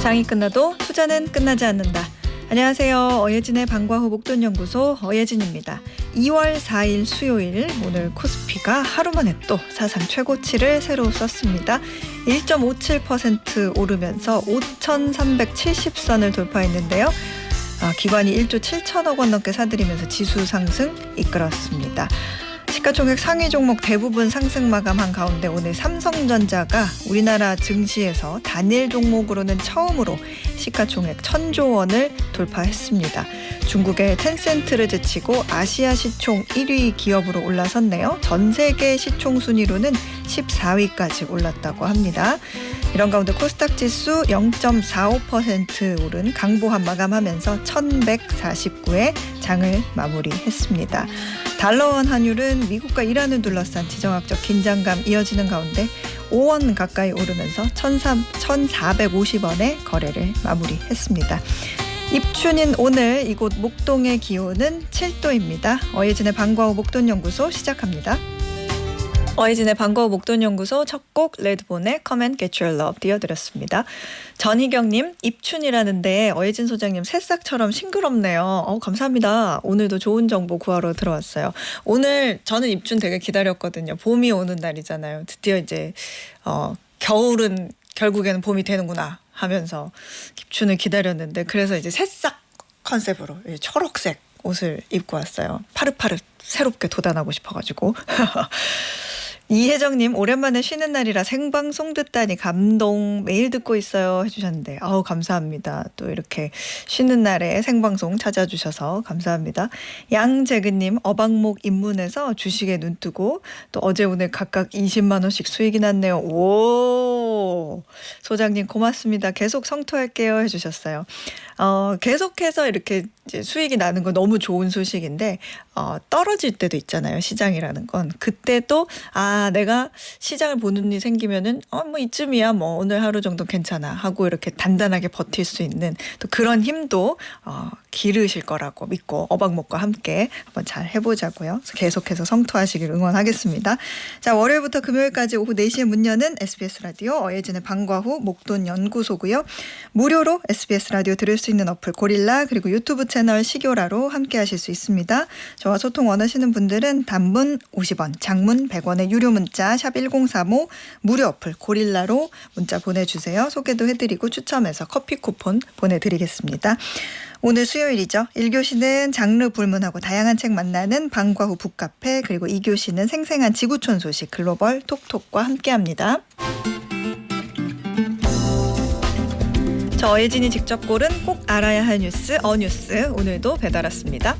장이 끝나도 투자는 끝나지 않는다. 안녕하세요. 어예진의 방과후 목돈연구소 어예진입니다. 2월 4일 수요일 오늘 코스피가 하루 만에 또 사상 최고치를 새로 썼습니다. 1.57% 오르면서 5,370선을 돌파했는데요. 기관이 1조 7천억 원 넘게 사들이면서 지수 상승 이끌었습니다. 시가총액 상위 종목 대부분 상승 마감한 가운데 오늘 삼성전자가 우리나라 증시에서 단일 종목으로는 처음으로 시가총액 1,000조 원을 돌파했습니다. 중국의 텐센트를 제치고 아시아 시총 1위 기업으로 올라섰네요. 전 세계 시총 순위로는 14위까지 올랐다고 합니다. 이런 가운데 코스닥 지수 0.45% 오른 강보합 마감하면서 1149에 장을 마무리했습니다. 달러원 환율은 미국과 이란을 둘러싼 지정학적 긴장감 이어지는 가운데 5원 가까이 오르면서 1,450원에 거래를 마무리했습니다. 입춘인 오늘 이곳 목동의 기온은 7도입니다. 어예진의 방과후 목돈연구소 시작합니다. 어예진의 방과후 목돈연구소 첫 곡 레드본의 Come and Get Your Love 띄워드렸습니다. 전희경님 입춘이라는데 어예진 소장님 새싹처럼 싱그럽네요. 감사합니다. 오늘도 좋은 정보 구하러 들어왔어요. 오늘 저는 입춘 되게 기다렸거든요. 봄이 오는 날이잖아요. 드디어 이제 겨울은 결국에는 봄이 되는구나 하면서 입춘을 기다렸는데 그래서 이제 새싹 컨셉으로 초록색 옷을 입고 왔어요. 파릇파릇 새롭게 돋아나고 싶어가지고. 이혜정님 오랜만에 쉬는 날이라 생방송 듣다니 감동 매일 듣고 있어요 해주셨는데 감사합니다. 또 이렇게 쉬는 날에 생방송 찾아주셔서 감사합니다. 양재근님 어박목 입문해서 주식에 눈 뜨고 또 어제 오늘 각각 20만 원씩 수익이 났네요. 오 소장님 고맙습니다. 계속 성투할게요 해주셨어요. 계속해서 이렇게 이제 수익이 나는 건 너무 좋은 소식인데 떨어질 때도 있잖아요. 시장이라는 건 그때도 내가 시장을 보는 일이 생기면은 뭐 이쯤이야 뭐 오늘 하루 정도 괜찮아 하고 이렇게 단단하게 버틸 수 있는 또 그런 힘도 기르실 거라고 믿고 어박목과 함께 한번 잘 해보자고요. 계속해서 성투하시길 응원하겠습니다. 자, 월요일부터 금요일까지 오후 4시에 문 여는 SBS 라디오 어예진의 방과후 목돈연구소고요. 무료로 SBS 라디오 들을 수 있는 어플 고릴라 그리고 유튜브 채널 시교라로 함께 하실 수 있습니다. 저와 소통 원하시는 분들은 단문 50원, 장문 100원의 유료 문자 샵 1035 무료 어플 고릴라로 문자 보내주세요. 소개도 해드리고 추첨해서 커피 쿠폰 보내드리겠습니다. 오늘 수요일이죠. 1교시는 장르 불문하고 다양한 책 만나는 방과후 북카페 그리고 2교시는 생생한 지구촌 소식 글로벌 톡톡과 함께합니다. 저 어예진이 직접 고른 꼭 알아야 할 뉴스 어뉴스 오늘도 배달 왔습니다.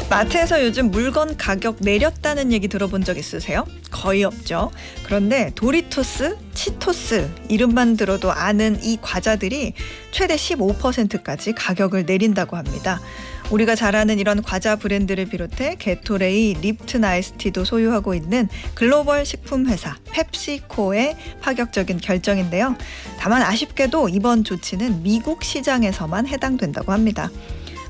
마트에서 요즘 물건 가격 내렸다는 얘기 들어본 적 있으세요? 거의 없죠. 그런데 도리토스, 치토스 이름만 들어도 아는 이 과자들이 최대 15%까지 가격을 내린다고 합니다. 우리가 잘 아는 이런 과자 브랜드를 비롯해 게토레이, 립튼 아이스티도 소유하고 있는 글로벌 식품 회사 펩시코의 파격적인 결정인데요. 다만 아쉽게도 이번 조치는 미국 시장에서만 해당된다고 합니다.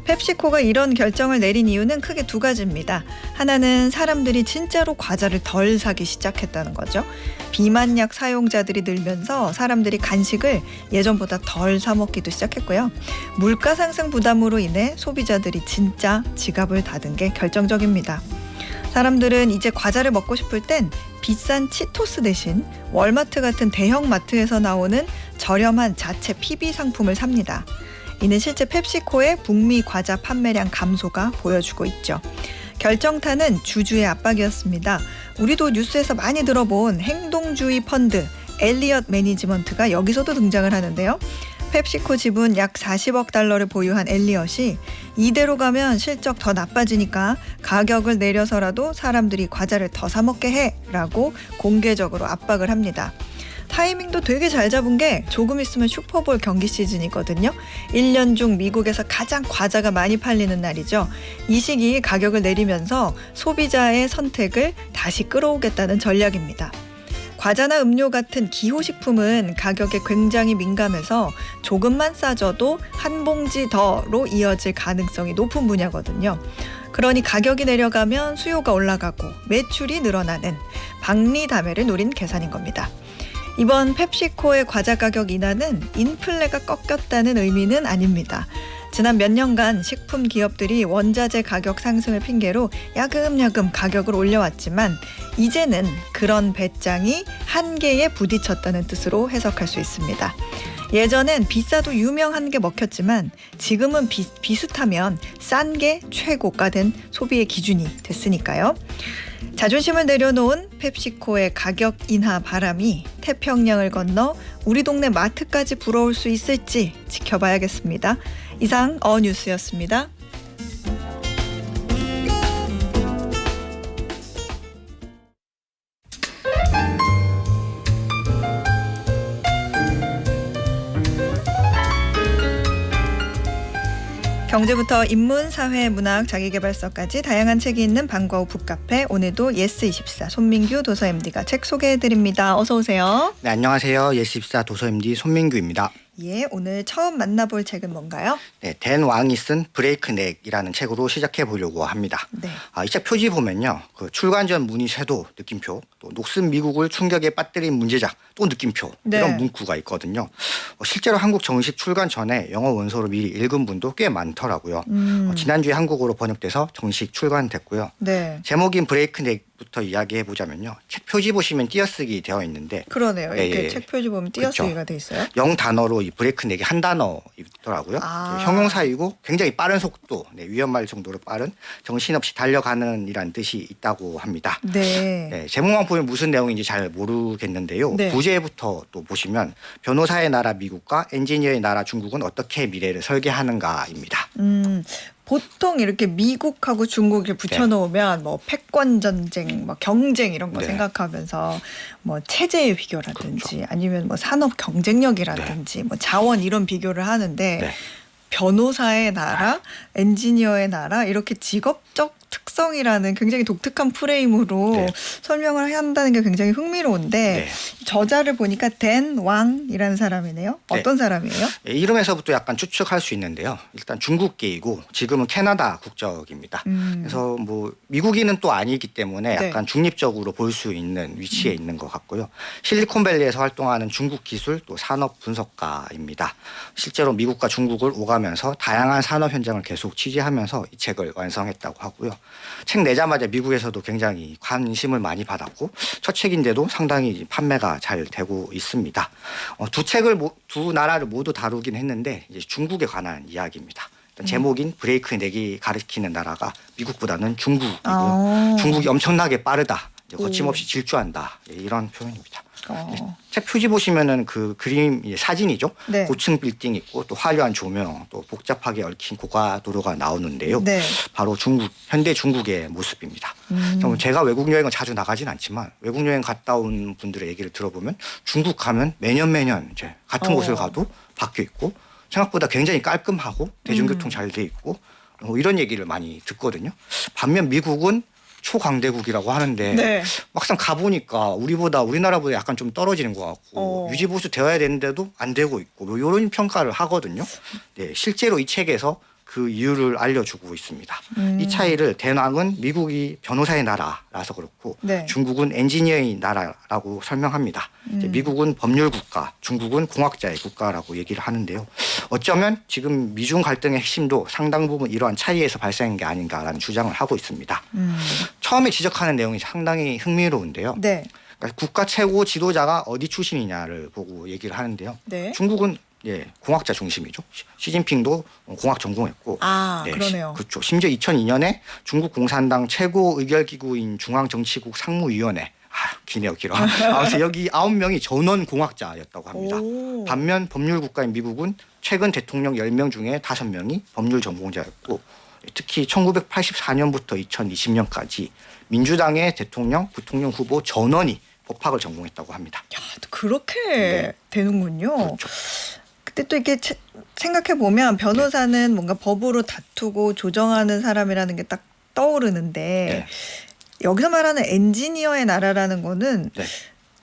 펩시코가 이런 결정을 내린 이유는 크게 두 가지입니다. 하나는 사람들이 진짜로 과자를 덜 사기 시작했다는 거죠. 비만약 사용자들이 늘면서 사람들이 간식을 예전보다 덜 사 먹기도 시작했고요. 물가 상승 부담으로 인해 소비자들이 진짜 지갑을 닫은 게 결정적입니다. 사람들은 이제 과자를 먹고 싶을 땐 비싼 치토스 대신 월마트 같은 대형 마트에서 나오는 저렴한 자체 PB 상품을 삽니다. 이는 실제 펩시코의 북미 과자 판매량 감소가 보여주고 있죠. 결정타는 주주의 압박이었습니다. 우리도 뉴스에서 많이 들어본 행동주의 펀드 엘리엇 매니지먼트가 여기서도 등장을 하는데요. 펩시코 지분 약 40억 달러를 보유한 엘리엇이 이대로 가면 실적 더 나빠지니까 가격을 내려서라도 사람들이 과자를 더 사 먹게 해라고 공개적으로 압박을 합니다. 타이밍도 되게 잘 잡은 게 조금 있으면 슈퍼볼 경기 시즌이거든요. 1년 중 미국에서 가장 과자가 많이 팔리는 날이죠. 이 시기에 가격을 내리면서 소비자의 선택을 다시 끌어오겠다는 전략입니다. 과자나 음료 같은 기호식품은 가격에 굉장히 민감해서 조금만 싸져도 한 봉지 더로 이어질 가능성이 높은 분야거든요. 그러니 가격이 내려가면 수요가 올라가고 매출이 늘어나는 박리다매를 노린 계산인 겁니다. 이번 펩시코의 과자 가격 인하는 인플레가 꺾였다는 의미는 아닙니다. 지난 몇 년간 식품 기업들이 원자재 가격 상승을 핑계로 야금야금 가격을 올려왔지만 이제는 그런 배짱이 한계에 부딪혔다는 뜻으로 해석할 수 있습니다. 예전엔 비싸도 유명한 게 먹혔지만 지금은 비슷하면 싼 게 최고가 된 소비의 기준이 됐으니까요. 자존심을 내려놓은 펩시코의 가격 인하 바람이 태평양을 건너 우리 동네 마트까지 불어올 수 있을지 지켜봐야겠습니다. 이상 어뉴스였습니다. 경제부터 인문, 사회, 문학, 자기계발서까지 다양한 책이 있는 방과후 북카페, 오늘도 예스24 손민규 도서 MD가 책 소개해드립니다. 어서 오세요. 네, 안녕하세요. 예스24 도서 MD 손민규입니다. 예, 오늘 처음 만나볼 책은 뭔가요? 네, 댄 왕이 쓴 브레이크넥이라는 책으로 시작해 보려고 합니다. 네. 이 책 표지 보면요, 그 출간 전 문의 쇄도 느낌표, 또 녹슨 미국을 충격에 빠뜨린 문제작 또 느낌표, 네. 이런 문구가 있거든요. 실제로 한국 정식 출간 전에 영어 원서로 미리 읽은 분도 꽤 많더라고요. 지난주에 한국어로 번역돼서 정식 출간됐고요. 네. 제목인 브레이크넥부터 이야기해 보자면요, 책 표지 보시면 띄어쓰기 되어 있는데 그러네요. 이렇게 예. 책 표지 보면 띄어쓰기가 돼 있어요. 0단어로 이 브레이크넥이 한 단어이더라고요. 형용사이고 굉장히 빠른 속도, 위험할 정도로 빠른, 정신없이 달려가는 이란 뜻이 있다고 합니다. 네. 제목만 보면 무슨 내용인지 잘 모르겠는데요. 네. 부제부터 또 보시면 변호사의 나라 미국과 엔지니어의 나라 중국은 어떻게 미래를 설계하는가입니다. 보통 이렇게 미국하고 중국을 붙여놓으면 뭐 패권 전쟁, 뭐 경쟁 이런 거 네. 생각하면서 뭐 체제의 비교라든지 그렇죠. 아니면 뭐 산업 경쟁력이라든지 뭐 자원 이런 비교를 하는데 네. 변호사의 나라, 엔지니어의 나라 이렇게 직업적 특성이라는 굉장히 독특한 프레임으로 네. 설명을 한다는 게 굉장히 흥미로운데 네. 저자를 보니까 댄 왕이라는 사람이네요. 어떤 사람이에요? 이름에서부터 약간 추측할 수 있는데요. 일단 중국계이고 지금은 캐나다 국적입니다. 그래서 뭐 미국인은 또 아니기 때문에 네. 약간 중립적으로 볼 수 있는 위치에 있는 것 같고요. 실리콘밸리에서 활동하는 중국 기술 또 산업 분석가입니다. 실제로 미국과 중국을 오가면서 다양한 산업 현장을 계속 취재하면서 이 책을 완성했다고 하고요. 책 내자마자 미국에서도 굉장히 관심을 많이 받았고 첫 책인데도 상당히 판매가 잘 되고 있습니다. 두 나라를 모두 다루긴 했는데 이제 중국에 관한 이야기입니다. 제목인 브레이크넥이 가리키는 나라가 미국보다는 중국이고요. 중국이 엄청나게 빠르다, 거침없이 질주한다, 이런 표현입니다. 책 표지 보시면은 그 그림 사진이죠. 네. 고층 빌딩 있고 또 화려한 조명, 또 복잡하게 얽힌 고가도로가 나오는데요. 네. 바로 현대 중국의 모습입니다. 제가 외국 여행을 자주 나가진 않지만 외국 여행 갔다 온 분들의 얘기를 들어보면 중국 가면 매년 이제 같은 곳을 가도 바뀌어 있고 생각보다 굉장히 깔끔하고 대중교통 잘 돼 있고 이런 얘기를 많이 듣거든요. 반면 미국은 초강대국이라고 하는데 네. 막상 가보니까 우리나라보다 약간 좀 떨어지는 것 같고 유지보수 되어야 되는데도 안 되고 있고 뭐 이런 평가를 하거든요. 네, 실제로 이 책에서 그 이유를 알려주고 있습니다. 이 차이를 대왕은 미국이 변호사의 나라라서 그렇고 네. 중국은 엔지니어의 나라라고 설명합니다. 이제 미국은 법률 국가, 중국은 공학자의 국가라고 얘기를 하는데요. 어쩌면 지금 미중 갈등의 핵심도 상당 부분 이러한 차이에서 발생한 게 아닌가라는 주장을 하고 있습니다. 처음에 지적하는 내용이 상당히 흥미로운데요. 네. 그러니까 국가 최고 지도자가 어디 출신이냐를 보고 얘기를 하는데요. 네. 중국은 공학자 중심이죠. 시진핑도 공학 전공했고. 그러네요. 그렇죠. 심지어 2002년에 중국 공산당 최고 의결기구인 중앙정치국 상무위원회. 기네요, 길어. 아무튼 여기 9명이 전원 공학자였다고 합니다. 반면 법률 국가인 미국은 최근 대통령 10명 중에 5명이 법률 전공자였고 특히 1984년부터 2020년까지 민주당의 대통령, 부통령 후보 전원이 법학을 전공했다고 합니다. 야, 또 그렇게 되는군요. 그렇죠. 근데 또 이렇게 생각해 보면 변호사는 뭔가 법으로 다투고 조정하는 사람이라는 게 딱 떠오르는데 여기서 말하는 엔지니어의 나라라는 거는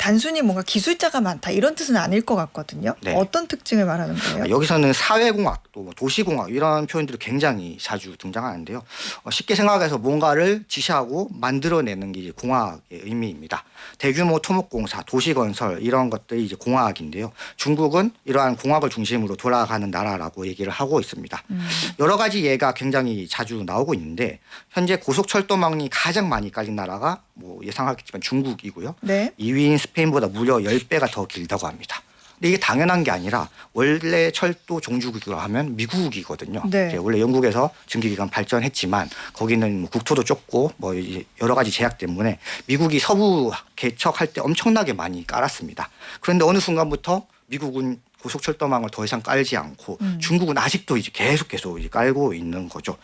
단순히 뭔가 기술자가 많다 이런 뜻은 아닐 것 같거든요. 네. 어떤 특징을 말하는 거예요? 여기서는 사회공학 또 도시공학 이런 표현들이 굉장히 자주 등장하는데요. 쉽게 생각해서 뭔가를 지시하고 만들어내는 게 이제 공학의 의미입니다. 대규모 토목공사, 도시건설 이런 것들이 이제 공학인데요. 중국은 이러한 공학을 중심으로 돌아가는 나라라고 얘기를 하고 있습니다. 여러 가지 예가 굉장히 자주 나오고 있는데 현재 고속철도망이 가장 많이 깔린 나라가 뭐 예상하겠지만 중국이고요. 네. 2위인 스페인보다 무려 10배가 더 길다고 합니다. 근데 이게 당연한 게 아니라 원래 철도 종주국이라고 하면 미국이거든요. 네. 원래 영국에서 증기기관 발전했지만 거기는 뭐 국토도 좁고 뭐 여러 가지 제약 때문에 미국이 서부 개척할 때 엄청나게 많이 깔았습니다. 그런데 어느 순간부터 미국은 고속철도망을 더 이상 깔지 않고 중국은 아직도 이제 계속 이제 깔고 있는 거죠.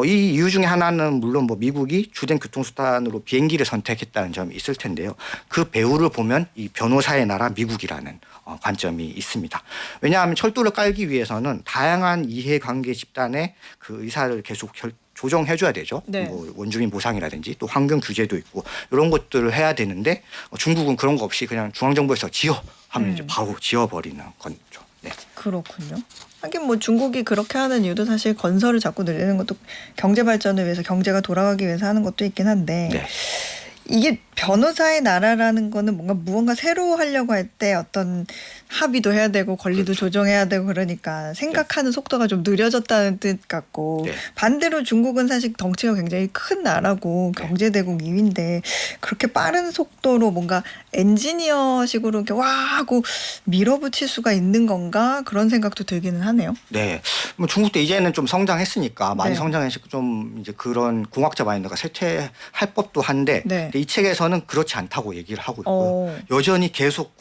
이 이유 중에 하나는 물론 뭐 미국이 주된 교통수단으로 비행기를 선택했다는 점이 있을 텐데요. 그 배후를 보면 이 변호사의 나라 미국이라는 관점이 있습니다. 왜냐하면 철도를 깔기 위해서는 다양한 이해관계 집단의 그 의사를 계속 조정해줘야 되죠. 네. 뭐 원주민 보상이라든지 또 환경 규제도 있고 이런 것들을 해야 되는데 중국은 그런 거 없이 그냥 중앙정부에서 지어 하면 이제 바로 지어버리는 거죠. 네. 그렇군요. 하긴 뭐 중국이 그렇게 하는 이유도 사실 건설을 자꾸 늘리는 것도 경제 발전을 위해서 경제가 돌아가기 위해서 하는 것도 있긴 한데 네. 이게 변호사의 나라라는 거는 뭔가 무언가 새로 하려고 할 때 어떤 합의도 해야 되고 권리도 그렇죠. 조정해야 되고 그러니까 생각하는 속도가 좀 느려졌다는 뜻 같고 네. 반대로 중국은 사실 덩치가 굉장히 큰 나라고 네. 경제대국 2위인데 그렇게 빠른 속도로 뭔가 엔지니어식으로 이렇게 와 하고 밀어붙일 수가 있는 건가 그런 생각도 들기는 하네요. 네. 뭐 중국도 이제는 좀 성장했으니까 많이 네. 성장해서 좀 이제 그런 공학자 마인드가 쇠퇴할 법도 한데 네. 근데 이 책에서는 그렇지 않다고 얘기를 하고 있고요. 여전히 계속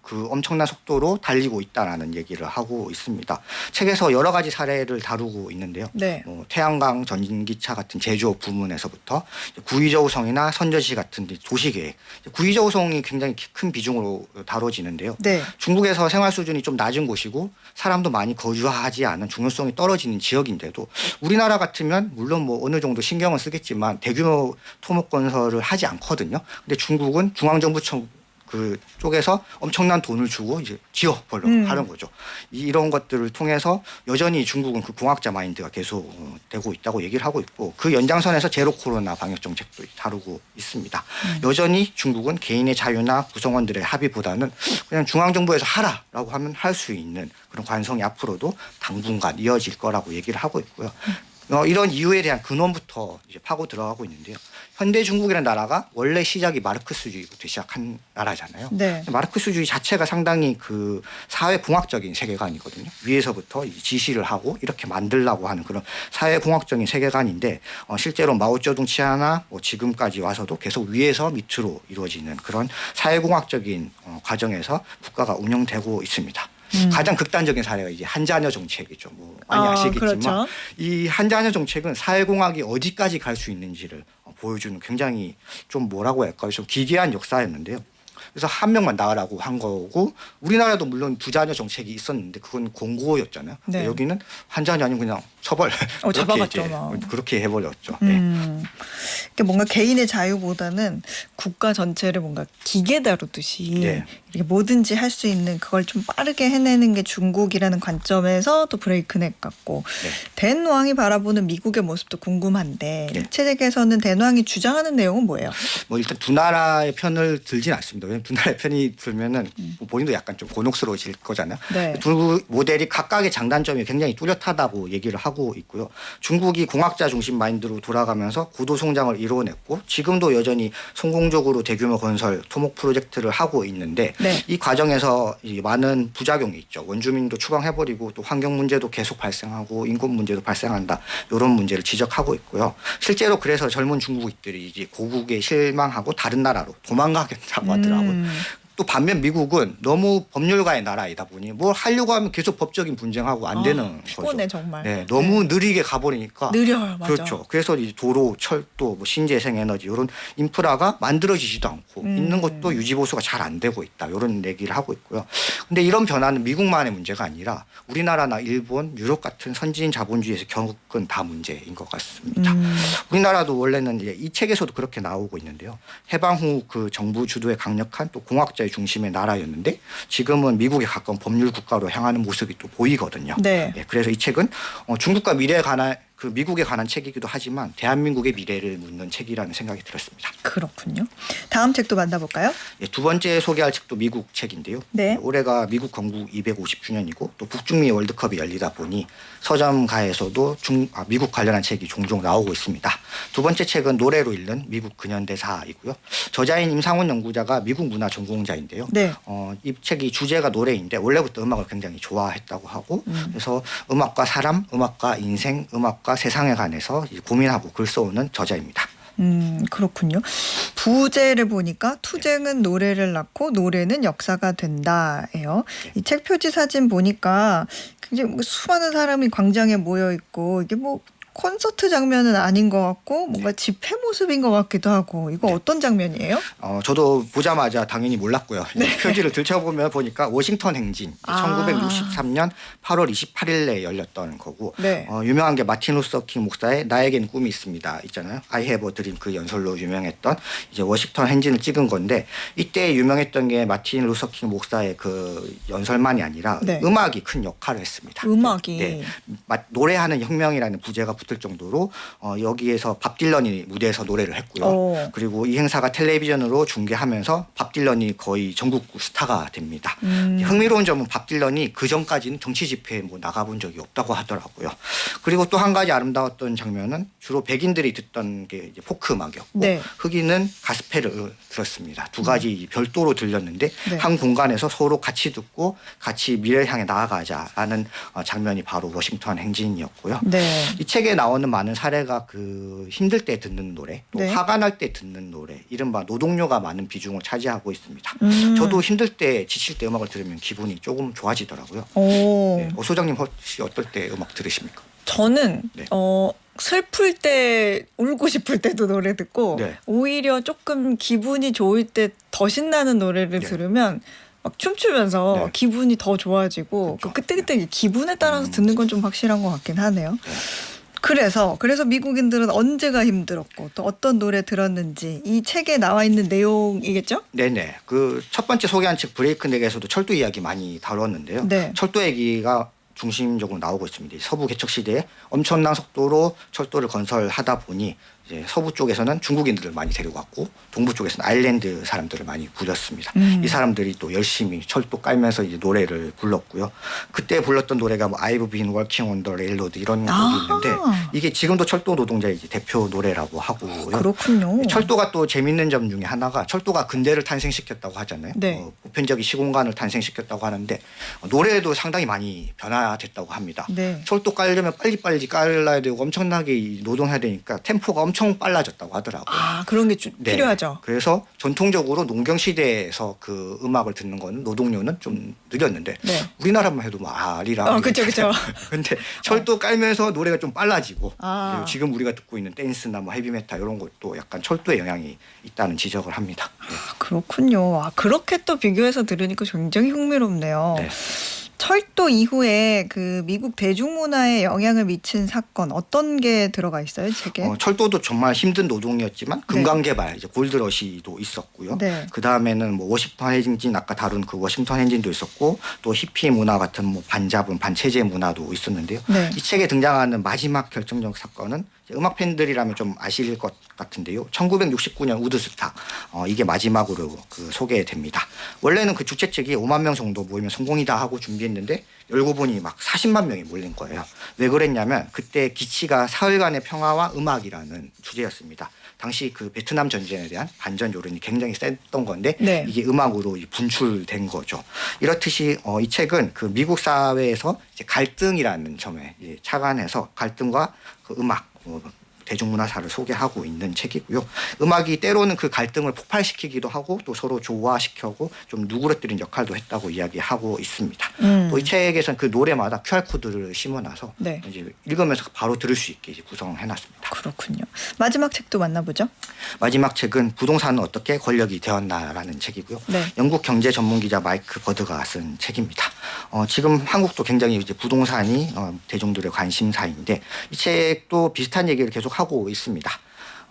그 엄청난 속도로 달리고 있다라는 얘기를 하고 있습니다. 책에서 여러 가지 사례를 다루고 있는데요. 네. 태양광 전기차 같은 제조업 부문에서부터 구의저우성이나 선저시 같은 도시계획, 구의저우성이 굉장히 큰 비중으로 다뤄지는데요. 네. 중국에서 생활 수준이 좀 낮은 곳이고 사람도 많이 거주하지 않은 중요성이 떨어지는 지역인데도 우리나라 같으면 물론 뭐 어느 정도 신경을 쓰겠지만 대규모 토목 건설을 하지 않거든요. 근데 중국은 중앙정부청 그 쪽에서 엄청난 돈을 주고 이제 지어보려 하는 거죠. 이런 것들을 통해서 여전히 중국은 그 공학자 마인드가 계속 되고 있다고 얘기를 하고 있고 그 연장선에서 제로 코로나 방역 정책도 다루고 있습니다. 여전히 중국은 개인의 자유나 구성원들의 합의보다는 그냥 중앙정부에서 하라라고 하면 할 수 있는 그런 관성이 앞으로도 당분간 이어질 거라고 얘기를 하고 있고요. 이런 이유에 대한 근원부터 이제 파고 들어가고 있는데요. 현대 중국이라는 나라가 원래 시작이 마르크스주의부터 시작한 나라잖아요. 네. 마르크스주의 자체가 상당히 그 사회공학적인 세계관이거든요. 위에서부터 지시를 하고 이렇게 만들라고 하는 그런 사회공학적인 세계관인데 실제로 마오쩌둥 치하나 뭐 지금까지 와서도 계속 위에서 밑으로 이루어지는 그런 사회공학적인 과정에서 국가가 운영되고 있습니다. 가장 극단적인 사례가 이제 한자녀 정책이죠. 뭐 많이 아시겠지만 그렇죠. 이 한자녀 정책은 사회공학이 어디까지 갈 수 있는지를 보여주는 굉장히 좀 뭐라고 할까요? 좀 기괴한 역사였는데요. 그래서 한 명만 낳으라고 한 거고 우리나라도 물론 두 자녀 정책이 있었는데 그건 공고였잖아요. 네. 여기는 한 자녀 아니면 그냥 처벌 잡아갔죠. 그렇게 해버렸죠. 이게 뭔가 개인의 자유보다는 국가 전체를 뭔가 기계 다루듯이 네. 이렇게 뭐든지 할 수 있는 그걸 좀 빠르게 해내는 게 중국이라는 관점에서 또 브레이크넷 같고 네. 댄왕이 바라보는 미국의 모습도 궁금한데 네. 이 책에서는 댄왕이 주장하는 내용은 뭐예요? 뭐 일단 두 나라의 편을 들진 않습니다. 왜냐하면 두 나라의 편이 들면은 본인도 약간 좀 곤혹스러워질 거잖아요. 네. 두 모델이 각각의 장단점이 굉장히 뚜렷하다고 얘기를 하고 있고요. 중국이 공학자 중심 마인드로 돌아가면서 고도 성장을 이뤄냈고 지금도 여전히 성공적으로 대규모 건설 토목 프로젝트를 하고 있는데 네. 이 과정에서 많은 부작용이 있죠. 원주민도 추방해버리고 또 환경 문제도 계속 발생하고 인권 문제도 발생한다. 이런 문제를 지적하고 있고요. 실제로 그래서 젊은 중국인들이 이제 고국에 실망하고 다른 나라로 도망가겠다고 하더라고요. 또 반면 미국은 너무 법률가의 나라이다 보니 뭘 하려고 하면 계속 법적인 분쟁하고 안 되는 피곤해 거죠. 정말. 네, 너무 느리게 가버리니까. 느려요, 맞아. 그렇죠. 그래서 이 도로, 철도, 뭐 신재생에너지 이런 인프라가 만들어지지도 않고 있는 것도 유지보수가 잘 안 되고 있다. 이런 얘기를 하고 있고요. 근데 이런 변화는 미국만의 문제가 아니라 우리나라나 일본, 유럽 같은 선진 자본주의에서 겪은 다 문제인 것 같습니다. 우리나라도 원래는 이 책에서도 그렇게 나오고 있는데요. 해방 후 그 정부 주도의 강력한 또 공학자의 중심의 나라였는데 지금은 미국에 가까운 법률 국가로 향하는 모습이 또 보이거든요. 네. 예, 그래서 이 책은 중국과 미래에 관한 그 미국에 관한 책이기도 하지만 대한민국의 미래를 묻는 책이라는 생각이 들었습니다. 그렇군요. 다음 책도 만나볼까요? 예, 두 번째 소개할 책도 미국 책인데요. 네. 올해가 미국 건국 250주년이고 또 북중미 월드컵이 열리다 보니 서점가에서도 미국 관련한 책이 종종 나오고 있습니다. 두 번째 책은 노래로 읽는 미국 근현대사이고요. 저자인 임상훈 연구자가 미국 문화 전공자인데요. 네. 이 책이 주제가 노래인데 원래부터 음악을 굉장히 좋아했다고 하고 그래서 음악과 사람, 음악과 인생, 음악과 세상에 관해서 고민하고 글 써오는 저자입니다. 그렇군요. 부제를 보니까 투쟁은 노래를 낳고 노래는 역사가 된다예요. 이 책 표지 사진 보니까 굉장히 수많은 사람이 광장에 모여 있고 이게 뭐 콘서트 장면은 아닌 것 같고 뭔가 집회 모습인 것 같기도 하고 이거 어떤 장면이에요? 저도 보자마자 당연히 몰랐고요. 표지를 들춰보면 보니까 워싱턴 행진 1963년 8월 28일에 열렸던 거고 네. 유명한 게 마틴 루서 킹 목사의 나에겐 꿈이 있습니다 있잖아요. I have a dream 그 연설로 유명했던 이제 워싱턴 행진을 찍은 건데 이때 유명했던 게 마틴 루서 킹 목사의 그 연설만이 아니라 네. 음악이 큰 역할을 했습니다. 음악이. 네. 노래하는 혁명이라는 부제가 붙을 정도로 여기에서 밥 딜런이 무대에서 노래를 했고요. 그리고 이 행사가 텔레비전으로 중계하면서 밥 딜런이 거의 전국구 스타가 됩니다. 흥미로운 점은 밥 딜런이 그 전까지는 정치 집회에 뭐 나가본 적이 없다고 하더라고요. 그리고 또 한 가지 아름다웠던 장면은 주로 백인들이 듣던 게 이제 포크 음악이었고 네. 흑인은 가스펠을 들었습니다. 두 가지 별도로 들렸는데 네. 한 공간에서 서로 같이 듣고 같이 미래를 향해 나아가자라는 장면이 바로 워싱턴 행진이었고요. 네. 이 책에 나오는 많은 사례가 그 힘들 때 듣는 노래, 또 네. 화가 날 때 듣는 노래, 이른바 노동요가 많은 비중을 차지하고 있습니다. 저도 힘들 때, 지칠 때 음악을 들으면 기분이 조금 좋아지더라고요. 네. 소장님 혹시 어떨 때 음악 들으십니까? 저는 네. 슬플 때 울고 싶을 때도 노래 듣고 네. 오히려 조금 기분이 좋을 때 더 신나는 노래를 네. 들으면 막 춤추면서 네. 기분이 더 좋아지고 그렇죠. 그때그때 기분에 따라서 듣는 건 좀 확실한 것 같긴 하네요. 네. 그래서 미국인들은 언제가 힘들었고 또 어떤 노래 들었는지 이 책에 나와 있는 내용이겠죠? 네네. 그 첫 번째 소개한 책 브레이크 넥에서도 철도 이야기 많이 다뤘는데요. 네. 철도 얘기가 중심적으로 나오고 있습니다. 서부 개척 시대에 엄청난 속도로 철도를 건설하다 보니 이제 서부 쪽에서는 중국인들을 많이 데리고 왔고 동부 쪽에서는 아일랜드 사람들을 많이 부렸습니다. 이 사람들이 또 열심히 철도 깔면서 이제 노래를 불렀고요. 그때 불렀던 노래가 뭐 I've been working on the railroad 이런 곡이 있는데 이게 지금도 철도 노동자의 이제 대표 노래라고 하고요. 그렇군요. 철도가 또 재밌는 점 중에 하나가 철도가 근대를 탄생시켰다고 하잖아요. 네. 보편적인 시공간을 탄생시켰다고 하는데 노래도 상당히 많이 변화됐다고 합니다. 네. 철도 깔려면 빨리빨리 깔아야 되고 엄청나게 노동해야 되니까 템포가 엄청 빨라졌다고 하더라고요. 그런 게 네. 필요하죠. 그래서 전통적으로 농경 시대에서 그 음악을 듣는 건 노동요는 좀 느렸는데 네. 우리나라만 해도 뭐 아리랑. 그렇죠. 근데 철도 깔면서 노래가 좀 빨라지고 아. 그리고 지금 우리가 듣고 있는 댄스나 뭐 헤비메탈 이런 것도 약간 철도의 영향이 있다는 지적을 합니다. 네. 그렇군요. 그렇게 또 비교해서 들으니까 굉장히 흥미롭네요. 네. 철도 이후에 그 미국 대중문화에 영향을 미친 사건 어떤 게 들어가 있어요, 책에? 철도도 정말 힘든 노동이었지만 금강개발 이제 골드러시도 있었고요. 네. 그 다음에는 뭐 워싱턴 행진 아까 다룬 그 워싱턴 행진도 있었고 또 히피 문화 같은 뭐 반자분 반체제 문화도 있었는데요. 네. 이 책에 등장하는 마지막 결정적 사건은 음악 팬들이라면 좀 아실 것 같은데요. 1969년 우드스탁 이게 마지막으로 그 소개됩니다. 원래는 그 주최 측이 5만 명 정도 모이면 성공이다 하고 준비했는데 열고 보니 막 40만 명이 몰린 거예요. 왜 그랬냐면 그때 기치가 사흘간의 평화와 음악이라는 주제였습니다. 당시 그 베트남 전쟁에 대한 반전 여론이 굉장히 셌던 건데 네. 이게 음악으로 분출된 거죠. 이렇듯이 이 책은 그 미국 사회에서 이제 갈등이라는 점에 착안해서 갈등과 그 음악 대중문화사를 소개하고 있는 책이고요. 음악이 때로는 그 갈등을 폭발시키기도 하고 또 서로 조화시켜고 좀 누그러뜨린 역할도 했다고 이야기하고 있습니다. 또 이 책에서는 그 노래마다 QR코드를 심어놔서 네. 이제 읽으면서 바로 들을 수 있게 이제 구성해놨습니다. 그렇군요. 마지막 책도 만나보죠. 마지막 책은 부동산은 어떻게 권력이 되었나라는 책이고요. 네. 영국 경제 전문 기자 마이크 버드가 쓴 책입니다. 지금 한국도 굉장히 이제 부동산이 대중들의 관심사인데 이 책도 비슷한 얘기를 계속 하고 있습니다.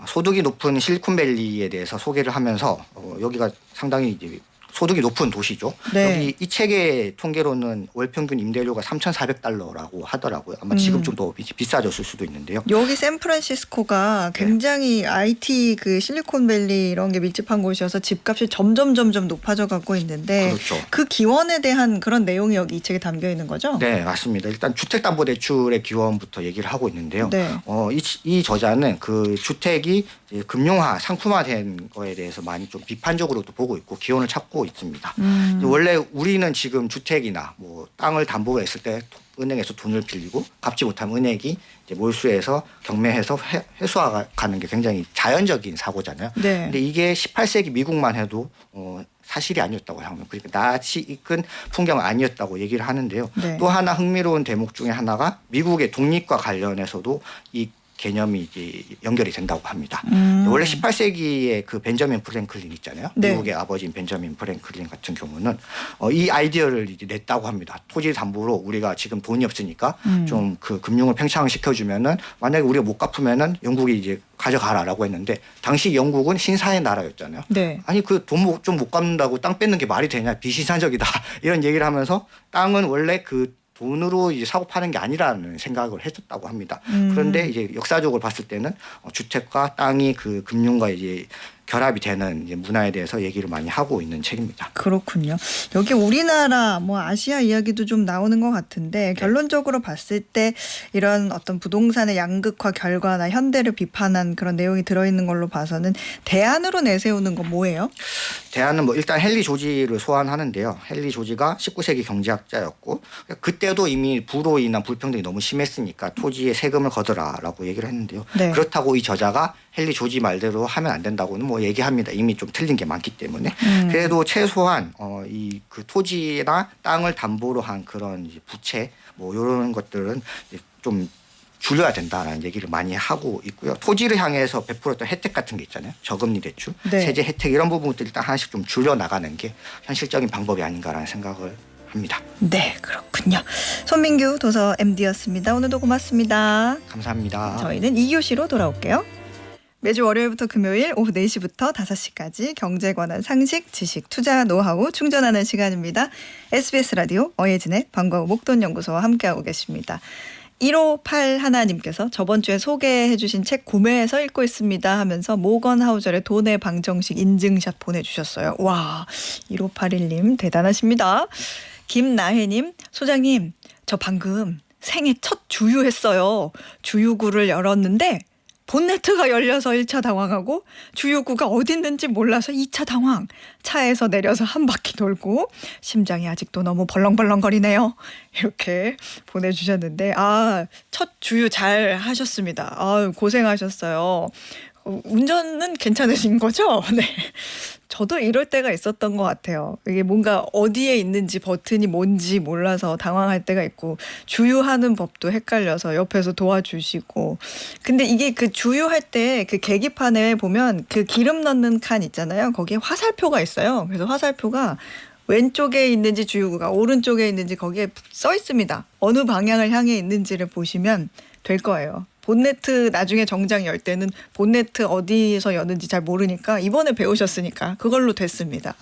소득이 높은 실리콘밸리에 대해서 소개를 하면서 여기가 상당히 이제 소득이 높은 도시죠. 네. 여기 이 책의 통계로는 월 평균 임대료가 $3,400라고 하더라고요. 아마 지금 좀 더 비싸졌을 수도 있는데요. 여기 샌프란시스코가 굉장히 IT 그 실리콘밸리 이런 게 밀집한 곳이어서 집값이 점점 높아져 가고 있는데 그렇죠. 그 기원에 대한 그런 내용이 여기 이 책에 담겨 있는 거죠? 네, 맞습니다. 일단 주택담보대출의 기원부터 얘기를 하고 있는데요. 네. 이 저자는 그 주택이 이제 금융화, 상품화된 거에 대해서 많이 좀 비판적으로도 보고 있고 기원을 찾고 있습니다. 원래 우리는 지금 주택이나 뭐 땅을 담보로 했을 때 은행에서 돈을 빌리고 갚지 못하면 은행이 이제 몰수해서 경매해서 회수하가는 게 굉장히 자연적인 사고잖아요. 네. 근데 이게 18세기 미국만 해도 사실이 아니었다고 합니다. 그러니까 낯이 익은 풍경은 아니었다고 얘기를 하는데요. 네. 또 하나 흥미로운 대목 중에 하나가 미국의 독립과 관련해서도 이 개념이 이제 연결이 된다고 합니다. 원래 18세기에 그 벤저민 프랭클린 있잖아요. 네. 미국의 아버지인 벤저민 프랭클린 같은 경우는 이 아이디어를 이제 냈다고 합니다. 토지 담보로 우리가 지금 돈이 없으니까 좀 그 금융을 팽창을 시켜주면은 만약에 우리가 못 갚으면은 영국이 이제 가져가라라고 했는데 당시 영국은 신사의 나라였잖아요. 네. 아니 그 돈 좀 못 갚는다고 땅 뺏는 게 말이 되냐 비신사적이다 이런 얘기를 하면서 땅은 원래 그 돈으로 이제 사고 파는 게 아니라는 생각을 했었다고 합니다. 그런데 이제 역사적으로 봤을 때는 주택과 땅이 그 금융과 이제 결합이 되는 이제 문화에 대해서 얘기를 많이 하고 있는 책입니다. 그렇군요. 여기 우리나라 뭐 아시아 이야기도 좀 나오는 것 같은데 결론적으로 봤을 때 이런 어떤 부동산의 양극화 결과나 현대를 비판한 그런 내용이 들어있는 걸로 봐서는 대안으로 내세우는 건 뭐예요? 대안은 뭐 일단 헨리 조지를 소환하는데요. 헨리 조지가 19세기 경제학자였고 그때도 이미 부로 인한 불평등이 너무 심했으니까 토지에 세금을 거둬라라고 얘기를 했는데요. 네. 그렇다고 이 저자가 헨리 조지 말대로 하면 안 된다고는 뭐 얘기합니다. 이미 좀 틀린 게 많기 때문에. 그래도 최소한 이 그 토지나 땅을 담보로 한 그런 이제 부채 뭐 이런 것들은 좀 줄여야 된다라는 얘기를 많이 하고 있고요. 토지를 향해서 베풀었던 혜택 같은 게 있잖아요. 저금리 대출, 네. 세제 혜택 이런 부분들 일단 하나씩 좀 줄여 나가는 게 현실적인 방법이 아닌가라는 생각을 합니다. 네, 그렇군요. 손민규 도서 MD였습니다. 오늘도 고맙습니다. 감사합니다. 저희는 2교시로 돌아올게요. 매주 월요일부터 금요일 오후 4시부터 5시까지 경제에 관한 상식, 지식, 투자, 노하우 충전하는 시간입니다. SBS 라디오 어예진의 방과후 목돈연구소와 함께하고 계십니다. 1581님께서 저번 주에 소개해 주신 책 구매해서 읽고 있습니다 하면서 모건 하우절의 돈의 방정식 인증샷 보내주셨어요. 와, 1581님 대단하십니다. 김나혜님, 소장님 저 방금 생애 첫 주유했어요. 주유구를 열었는데 본네트가 열려서 1차 당황하고 주유구가 어디 있는지 몰라서 2차 당황. 차에서 내려서 한 바퀴 돌고 심장이 아직도 너무 벌렁벌렁거리네요. 이렇게 보내주셨는데 첫 주유 잘 하셨습니다. 고생하셨어요. 운전은 괜찮으신 거죠? 네. 저도 이럴 때가 있었던 것 같아요. 이게 뭔가 어디에 있는지 버튼이 뭔지 몰라서 당황할 때가 있고 주유하는 법도 헷갈려서 옆에서 도와주시고. 근데 이게 그 주유할 때 그 계기판에 보면 그 기름 넣는 칸 있잖아요. 거기에 화살표가 있어요. 그래서 화살표가 왼쪽에 있는지 주유구가 오른쪽에 있는지 거기에 써 있습니다. 어느 방향을 향해 있는지를 보시면 될 거예요. 본네트 나중에 정장 열 때는 본네트 어디서 여는지 잘 모르니까 이번에 배우셨으니까 그걸로 됐습니다.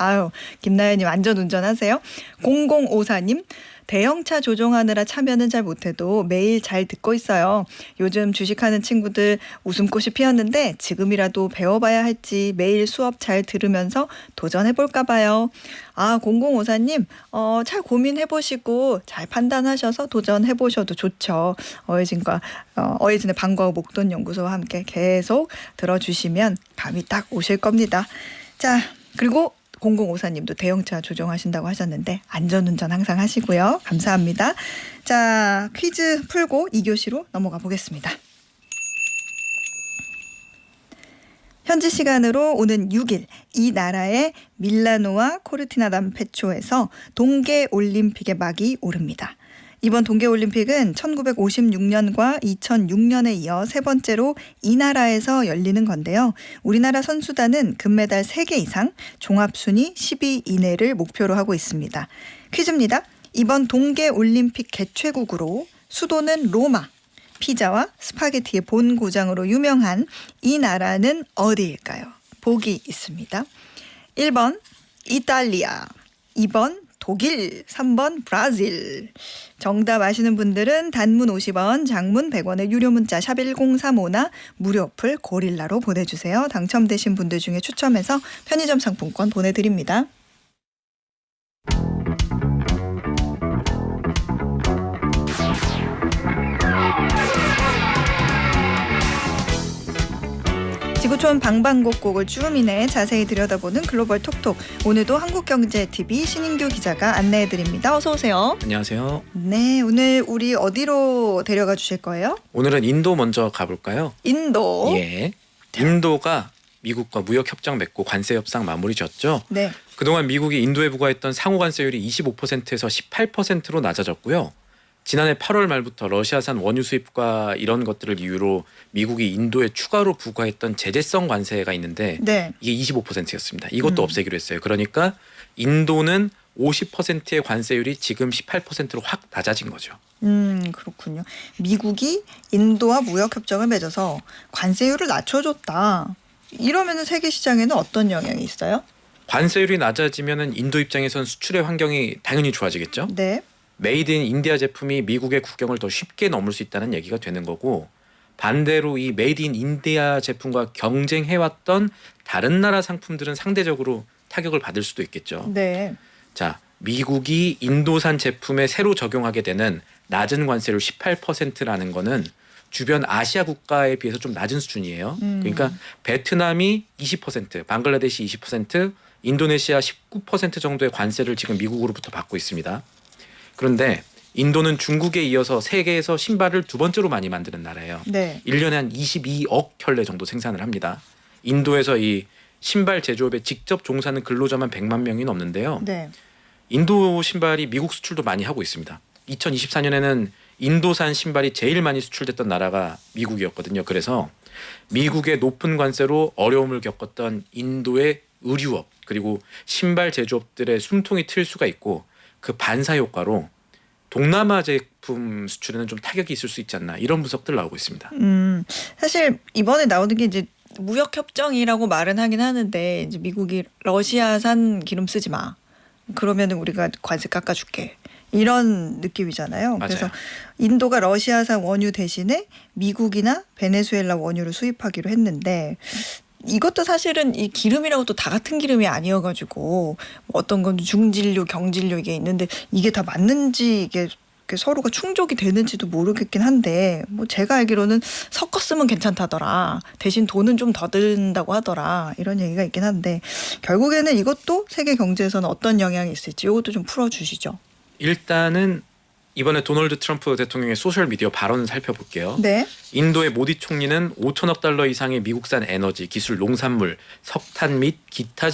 김나연님 안전운전하세요. 0054님 대형차 조종하느라 참여는 잘 못해도 매일 잘 듣고 있어요. 요즘 주식하는 친구들 웃음꽃이 피었는데 지금이라도 배워봐야 할지 매일 수업 잘 들으면서 도전해볼까 봐요. 0054님 잘 고민해보시고 잘 판단하셔서 도전해보셔도 좋죠. 어예진의 방과후 목돈연구소와 함께 계속 들어주시면 감이 딱 오실 겁니다. 자, 그리고 0054님도 대형차 조종하신다고 하셨는데 안전운전 항상 하시고요. 감사합니다. 자, 퀴즈 풀고 2교시로 넘어가 보겠습니다. 현지 시간으로 오는 6일 이 나라의 밀라노와 코르티나 담페초에서 동계올림픽의 막이 오릅니다. 이번 동계올림픽은 1956년과 2006년에 이어 세 번째로 이 나라에서 열리는 건데요. 우리나라 선수단은 금메달 3개 이상, 종합순위 10위 이내를 목표로 하고 있습니다. 퀴즈입니다. 이번 동계올림픽 개최국으로 수도는 로마, 피자와 스파게티의 본고장으로 유명한 이 나라는 어디일까요? 보기 있습니다. 1번 이탈리아, 2번 독일, 3번 브라질. 정답 아시는 분들은 단문 50원, 장문 100원의 유료 문자 샵 1035나 무료 어플 고릴라로 보내주세요. 당첨되신 분들 중에 추첨해서 편의점 상품권 보내드립니다. 지구촌 방방곡곡을 쭈미네 자세히 들여다보는 글로벌 톡톡. 오늘도 한국경제TV 신인규 기자가 안내해드립니다. 어서 오세요. 안녕하세요. 네, 오늘 우리 어디로 데려가 주실 거예요? 오늘은 인도 먼저 가볼까요? 인도. 예. 인도가 미국과 무역 협정 맺고 관세 협상 마무리 졌죠. 네. 그동안 미국이 인도에 부과했던 상호 관세율이 25%에서 18%로 낮아졌고요. 지난해 8월 말부터 러시아산 원유 수입과 이런 것들을 이유로 미국이 인도에 추가로 부과했던 제재성 관세가 있는데 네. 이게 25%였습니다. 이것도 없애기로 했어요. 그러니까 인도는 50%의 관세율이 지금 18%로 확 낮아진 거죠. 그렇군요. 미국이 인도와 무역 협정을 맺어서 관세율을 낮춰줬다. 이러면은 세계 시장에는 어떤 영향이 있어요? 관세율이 낮아지면은 인도 입장에선 수출의 환경이 당연히 좋아지겠죠. 네. 메이드 인 인디아 제품이 미국의 국경을 더 쉽게 넘을 수 있다는 얘기가 되는 거고, 반대로 이 메이드 인 인디아 제품과 경쟁해왔던 다른 나라 상품들은 상대적으로 타격을 받을 수도 있겠죠. 네. 자, 미국이 인도산 제품에 새로 적용하게 되는 낮은 관세율 18%라는 거는 주변 아시아 국가에 비해서 좀 낮은 수준이에요. 그러니까 베트남이 20%, 방글라데시 20%, 인도네시아 19% 정도의 관세를 지금 미국으로부터 받고 있습니다. 그런데 인도는 중국에 이어서 세계에서 신발을 두 번째로 많이 만드는 나라예요. 네. 1년에 한 22억 켤레 정도 생산을 합니다. 인도에서 이 신발 제조업에 직접 종사하는 근로자만 100만 명이 넘는데요. 네. 인도 신발이 미국 수출도 많이 하고 있습니다. 2024년에는 인도산 신발이 제일 많이 수출됐던 나라가 미국이었거든요. 그래서 미국의 높은 관세로 어려움을 겪었던 인도의 의류업 그리고 신발 제조업들의 숨통이 트일 수가 있고, 그 반사 효과로 동남아 제품 수출에는 좀 타격이 있을 수 있지 않나, 이런 분석들 나오고 있습니다. 사실 이번에 나오는 게 이제 무역 협정이라고 말은 하긴 하는데, 이제 미국이 러시아산 기름 쓰지 마. 그러면은 우리가 관세 깎아줄게. 이런 느낌이잖아요. 맞아요. 그래서 인도가 러시아산 원유 대신에 미국이나 베네수엘라 원유를 수입하기로 했는데, 이것도 사실은 이 기름이라고 또 다 같은 기름이 아니어가지고 어떤 건 중진료, 경진료 이게 있는데 이게 다 맞는지 이게 서로가 충족이 되는지도 모르겠긴 한데, 뭐 제가 알기로는 섞어 쓰면 괜찮다더라. 대신 돈은 좀 더 든다고 하더라. 이런 얘기가 있긴 한데, 결국에는 이것도 세계 경제에서는 어떤 영향이 있을지 이것도 좀 풀어주시죠. 일단은 이번에 도널드 트럼프 대통령의 소셜미디어 발언을 살펴볼게요. 네. 인도의 모디 총리는 5천억 달러 이상의 미국산 에너지, 기술, 농산물, 석탄 및 기타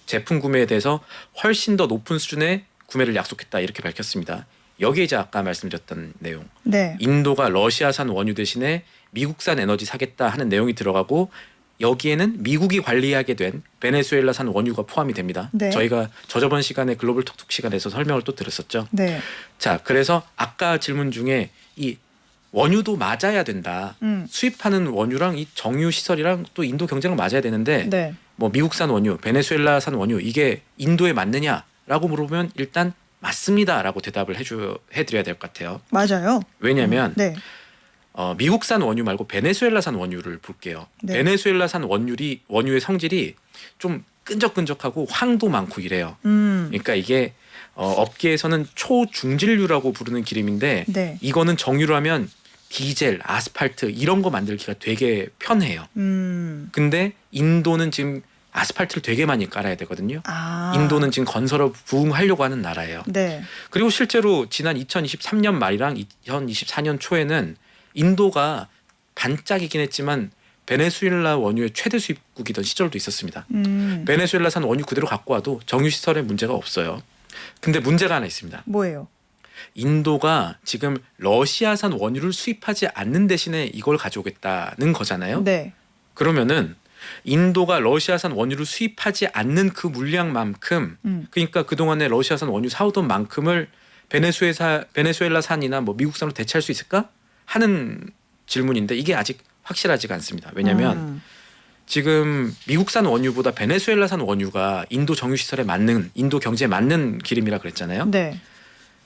제품 구매에 대해서 훨씬 더 높은 수준의 구매를 약속했다, 이렇게 밝혔습니다. 여기에 이제 아까 말씀드렸던 내용, 네. 인도가 러시아산 원유 대신에 미국산 에너지 사겠다 하는 내용이 들어가고, 여기에는 미국이 관리하게 된 베네수엘라산 원유가 포함이 됩니다. 네. 저희가 저번 시간에 글로벌 톡톡 시간에서 설명을 또 들었었죠. 네. 자, 그래서 아까 질문 중에 이 원유도 맞아야 된다. 수입하는 원유랑 이 정유 시설이랑 또 인도 경쟁을 맞아야 되는데, 네. 뭐 미국산 원유, 베네수엘라산 원유 이게 인도에 맞느냐라고 물어보면 일단 맞습니다라고 대답을 해드려야 될 것 같아요. 맞아요. 왜냐하면 네. 미국산 원유 말고 베네수엘라산 원유를 볼게요. 네. 베네수엘라산 원유의 성질이 좀 끈적끈적하고 황도 많고 이래요. 그러니까 이게 업계에서는 초중질류라고 부르는 기름인데, 네. 이거는 정유로 하면 디젤, 아스팔트 이런 거 만들기가 되게 편해요. 근데 인도는 지금 아스팔트를 되게 많이 깔아야 되거든요. 아. 인도는 지금 건설업 부흥하려고 하는 나라예요. 네. 그리고 실제로 지난 2023년 말이랑 2024년 초에는 인도가 반짝이긴 했지만 베네수엘라 원유의 최대 수입국이던 시절도 있었습니다. 베네수엘라산 원유 그대로 갖고 와도 정유 시설에 문제가 없어요. 근데 문제가 하나 있습니다. 뭐예요? 인도가 지금 러시아산 원유를 수입하지 않는 대신에 이걸 가져오겠다는 거잖아요. 네. 그러면은 인도가 러시아산 원유를 수입하지 않는 그 물량만큼, 그러니까 그동안에 러시아산 원유 사오던 만큼을 베네수엘라산이나 뭐 미국산으로 대체할 수 있을까 하는 질문인데, 이게 아직 확실하지가 않습니다. 왜냐하면 지금 미국산 원유보다 베네수엘라산 원유가 인도 정유시설에 맞는, 인도 경제에 맞는 기름이라 그랬잖아요. 네.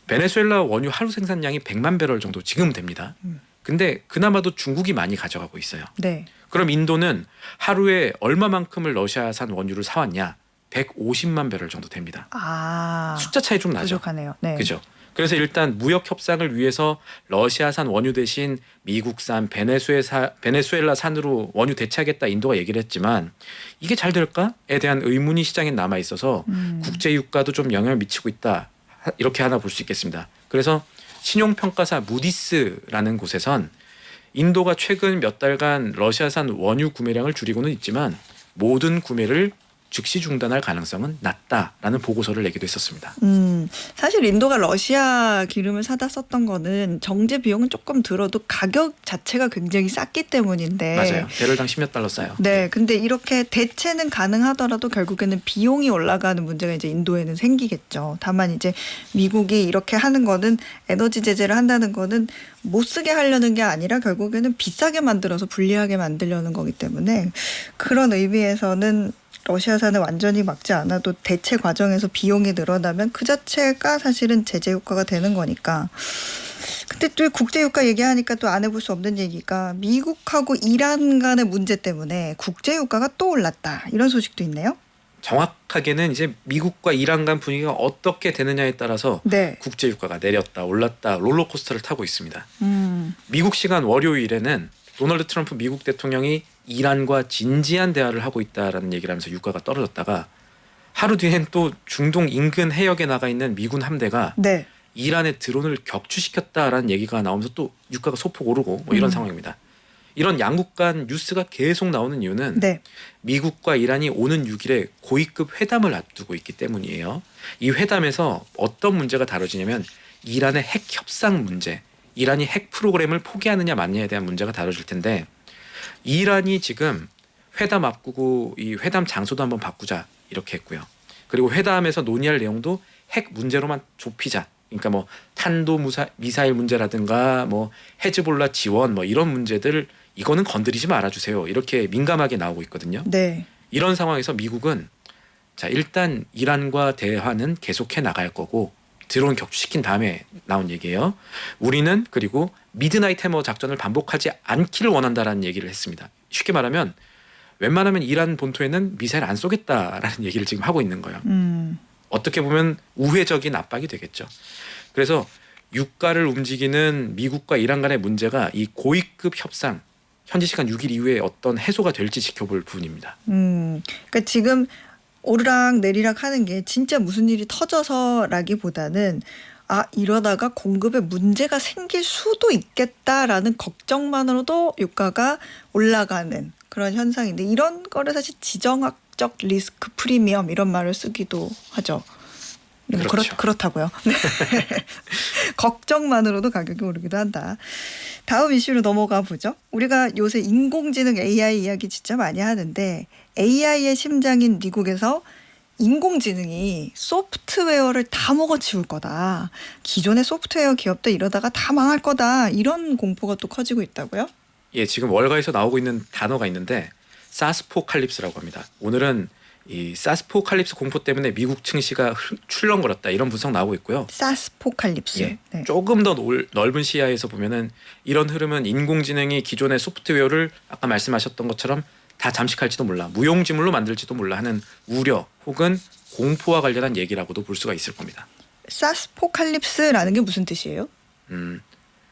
베네수엘라 원유 하루 생산량이 100만 배럴 정도 지금 됩니다. 근데 그나마도 중국이 많이 가져가고 있어요. 네. 그럼 인도는 하루에 얼마만큼을 러시아산 원유를 사왔냐? 150만 배럴 정도 됩니다. 아. 숫자 차이 좀 나죠. 부족하네요. 네. 그죠? 그래서 일단 무역 협상을 위해서 러시아산 원유 대신 미국산 베네수엘라산으로 원유 대체하겠다 인도가 얘기를 했지만 이게 잘 될까에 대한 의문이 시장에 남아 있어서 국제 유가도 좀 영향을 미치고 있다. 이렇게 하나 볼 수 있겠습니다. 그래서 신용평가사 무디스라는 곳에선 인도가 최근 몇 달간 러시아산 원유 구매량을 줄이고는 있지만 모든 구매를 즉시 중단할 가능성은 낮다라는 보고서를 내기도 했었습니다. 사실 인도가 러시아 기름을 사다 썼던 거는 정제 비용은 조금 들어도 가격 자체가 굉장히 쌌기 때문인데. 맞아요. 배럴당 10몇 달러 싸요. 네, 근데 이렇게 대체는 가능하더라도 결국에는 비용이 올라가는 문제가 이제 인도에는 생기겠죠. 다만 이제 미국이 이렇게 하는 거는 에너지 제재를 한다는 거는 못 쓰게 하려는 게 아니라 결국에는 비싸게 만들어서 불리하게 만들려는 거기 때문에 그런 의미에서는 러시아산을 완전히 막지 않아도 대체 과정에서 비용이 늘어나면 그 자체가 사실은 제재 효과가 되는 거니까. 근데 또 국제 유가 얘기하니까 또 안 해볼 수 없는 얘기가 미국하고 이란 간의 문제 때문에 국제 유가가 또 올랐다. 이런 소식도 있네요. 정확하게는 이제 미국과 이란 간 분위기가 어떻게 되느냐에 따라서 네. 국제 유가가 내렸다 올랐다 롤러코스터를 타고 있습니다. 미국 시간 월요일에는 도널드 트럼프 미국 대통령이 이란과 진지한 대화를 하고 있다라는 얘기를 하면서 유가가 떨어졌다가 하루 뒤엔 또 중동 인근 해역에 나가 있는 미군 함대가 네. 이란의 드론을 격추시켰다라는 얘기가 나오면서 또 유가가 소폭 오르고 뭐 이런 상황입니다. 이런 양국 간 뉴스가 계속 나오는 이유는 네. 미국과 이란이 오는 6일에 고위급 회담을 앞두고 있기 때문이에요. 이 회담에서 어떤 문제가 다뤄지냐면 이란의 핵 협상 문제, 이란이 핵 프로그램을 포기하느냐 마느냐에 대한 문제가 다뤄질 텐데 이란이 지금 회담 앞두고 이 회담 장소도 한번 바꾸자 이렇게 했고요. 그리고 회담에서 논의할 내용도 핵 문제로만 좁히자. 그러니까 뭐 탄도 미사일 문제라든가 뭐 헤즈볼라 지원 뭐 이런 문제들 이거는 건드리지 말아주세요. 이렇게 민감하게 나오고 있거든요. 네. 이런 상황에서 미국은 자 일단 이란과 대화는 계속해 나갈 거고 드론 격추시킨 다음에 나온 얘기예요. 우리는 그리고 미드나잇 해머 작전을 반복하지 않기를 원한다라는 얘기를 했습니다. 쉽게 말하면 웬만하면 이란 본토에는 미사일 안 쏘겠다라는 얘기를 지금 하고 있는 거예요. 어떻게 보면 우회적인 압박이 되겠죠. 그래서 유가를 움직이는 미국과 이란 간의 문제가 이 고위급 협상 현지 시간 6일 이후에 어떤 해소가 될지 지켜볼 부분입니다. 그러니까 지금 오르락 내리락 하는 게 진짜 무슨 일이 터져서라기보다는 이러다가 공급에 문제가 생길 수도 있겠다라는 걱정만으로도 유가가 올라가는 그런 현상인데 이런 거를 사실 지정학적 리스크 프리미엄 이런 말을 쓰기도 하죠. 그렇죠. 그렇다고요. 걱정만으로도 가격이 오르기도 한다. 다음 이슈로 넘어가 보죠. 우리가 요새 인공지능 AI 이야기 진짜 많이 하는데 AI의 심장인 미국에서 인공지능이 소프트웨어를 다 먹어치울 거다. 기존의 소프트웨어 기업도 이러다가 다 망할 거다. 이런 공포가 또 커지고 있다고요? 예, 지금 월가에서 나오고 있는 단어가 있는데 사스포칼립스라고 합니다. 오늘은 이 사스포칼립스 공포 때문에 미국 증시가 출렁거렸다 이런 분석 나오고 있고요. 사스포칼립스. 예, 네. 조금 더 넓은 시야에서 보면은 이런 흐름은 인공지능이 기존의 소프트웨어를 아까 말씀하셨던 것처럼 다 잠식할지도 몰라, 무용지물로 만들지도 몰라 하는 우려 혹은 공포와 관련한 얘기라고도 볼 수가 있을 겁니다. 사스포칼립스라는 게 무슨 뜻이에요?